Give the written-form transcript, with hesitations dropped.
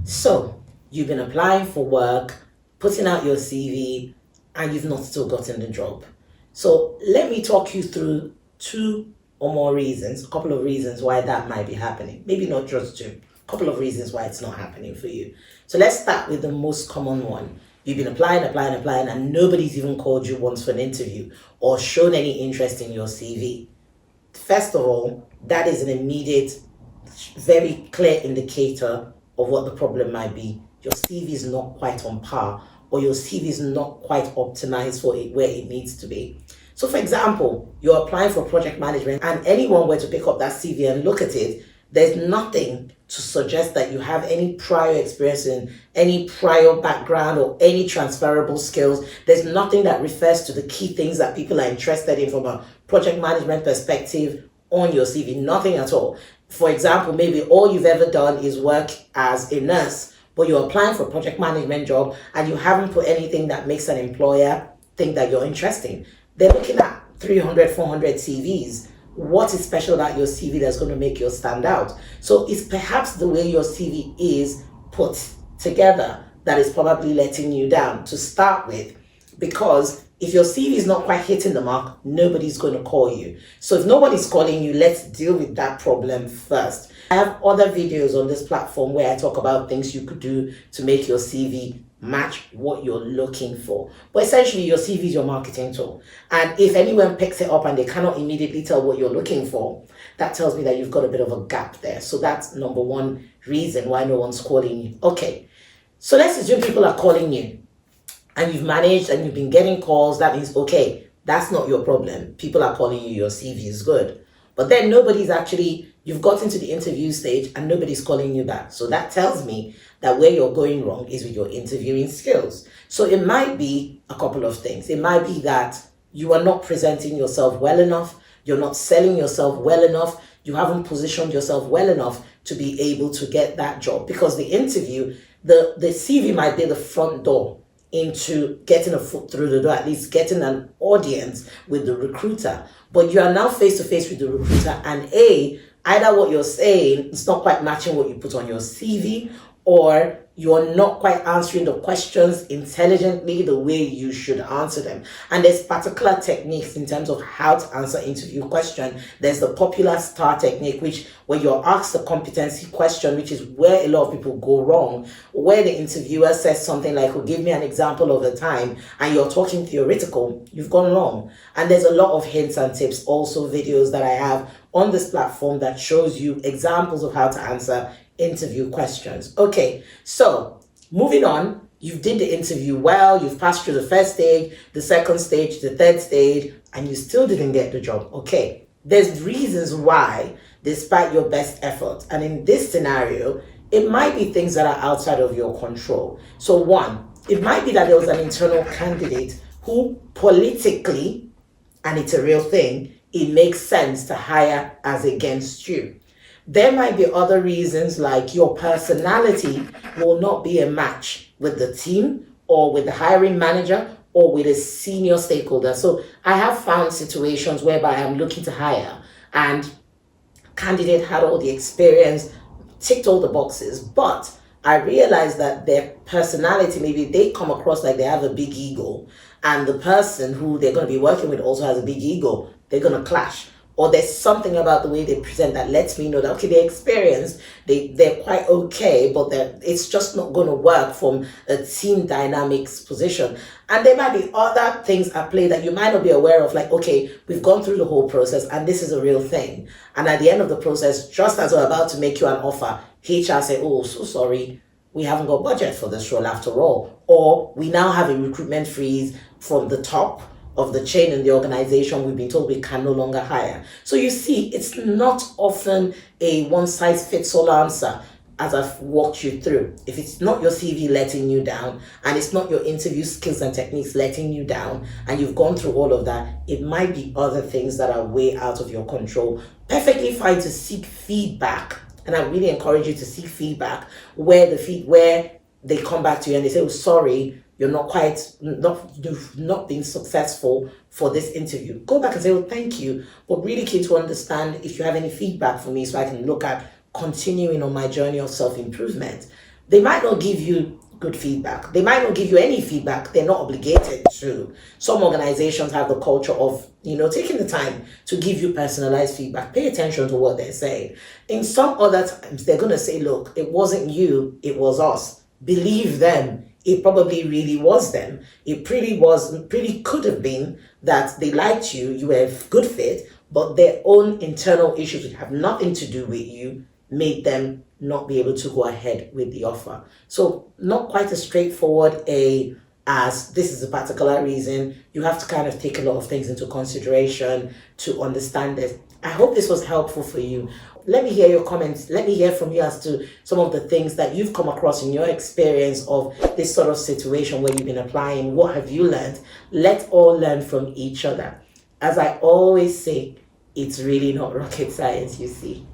So, you've been applying for work, putting out your CV, and you've not still gotten the job. So, let me talk you through two or more reasons, a couple of reasons why that might be happening. Maybe not just two, a couple of reasons why it's not happening for you. So, let's start with the most common one. You've been applying, and nobody's even called you once for an interview or shown any interest in your CV. First of all, that is an immediate, very clear indicator of what the problem might be. Your CV is not quite on par, or your CV is not quite optimized for it where it needs to be. So, for example, you're applying for project management, and anyone were to pick up that CV and look at it, there's nothing to suggest that you have any prior experience in any prior background or any transferable skills. There's nothing that refers to the key things that people are interested in from a project management perspective on your CV. Nothing at all. For example, maybe all you've ever done is work as a nurse, but you're applying for a project management job and you haven't put anything that makes an employer think that you're interesting. They're looking at 300, 400 CVs. What is special about your CV that's going to make you stand out? So it's perhaps the way your CV is put together that is probably letting you down to start with, because if your CV is not quite hitting the mark, nobody's going to call you. So if nobody's calling you, let's deal with that problem first. I have other videos on this platform where I talk about things you could do to make your CV match what you're looking for. But essentially, your CV is your marketing tool. And if anyone picks it up and they cannot immediately tell what you're looking for, that tells me that you've got a bit of a gap there. So that's number one reason why no one's calling you. Okay, so let's assume people are calling you and you've managed and you've been getting calls. That means, okay, that's not your problem. People are calling you, your CV is good. But then you've gotten to the interview stage and nobody's calling you back. So that tells me that where you're going wrong is with your interviewing skills. So it might be a couple of things. It might be that you are not presenting yourself well enough. You're not selling yourself well enough. You haven't positioned yourself well enough to be able to get that job, because the interview, the CV might be the front door into getting a foot through the door, at least getting an audience with the recruiter. But you are now face to face with the recruiter, and either what you're saying is not quite matching what you put on your CV, or you're not quite answering the questions intelligently the way you should answer them. And there's particular techniques in terms of how to answer interview question. There's the popular STAR technique, which when you're asked a competency question, which is where a lot of people go wrong, where the interviewer says something like, well, give me an example of a time, and you're talking theoretical, you've gone wrong. And there's a lot of hints and tips, also videos that I have on this platform that shows you examples of how to answer interview questions. Okay, so moving on, you did the interview well, you've passed through the first stage, the second stage, the third stage, and you still didn't get the job. Okay, there's reasons why, despite your best effort. And in this scenario, it might be things that are outside of your control. So one, it might be that there was an internal candidate who politically, and it's a real thing, it makes sense to hire as against you. There might be other reasons, like your personality will not be a match with the team or with the hiring manager or with a senior stakeholder. So I have found situations whereby I'm looking to hire and candidate had all the experience, ticked all the boxes, but I realized that their personality, maybe they come across like they have a big ego, and the person who they're going to be working with also has a big ego. They're going to clash. Or there's something about the way they present that lets me know that, okay, they're experienced, they're quite okay, but it's just not going to work from a team dynamics position. And there might be other things at play that you might not be aware of, like, okay, we've gone through the whole process and this is a real thing. And at the end of the process, just as we're about to make you an offer, HR say, oh, so sorry, we haven't got budget for this role after all. Or we now have a recruitment freeze from the top of the chain in the organization. We've been told we can no longer hire. So you see, it's not often a one-size-fits-all answer, as I've walked you through. If it's not your CV letting you down, and it's not your interview skills and techniques letting you down, and you've gone through all of that, it might be other things that are way out of your control. Perfectly fine to seek feedback, and I really encourage you to seek feedback where they come back to you and they say, oh, sorry, you're not being successful for this interview. Go back and say, oh, thank you, but really keen to understand if you have any feedback for me so I can look at continuing on my journey of self-improvement. They might not give you good feedback. They might not give you any feedback. They're not obligated to. Some organizations have the culture of, taking the time to give you personalized feedback. Pay attention to what they're saying. In some other times, they're going to say, look, it wasn't you, it was us. Believe them. It probably really was them. It pretty could have been that they liked you, you were a good fit, but their own internal issues which have nothing to do with you made them not be able to go ahead with the offer. So not quite as straightforward as this is a particular reason. You have to kind of take a lot of things into consideration to understand it. I hope this was helpful for you. Let me hear your comments. Let me hear from you as to some of the things that you've come across in your experience of this sort of situation where you've been applying. What have you learned? Let's all learn from each other. As I always say, it's really not rocket science, you see.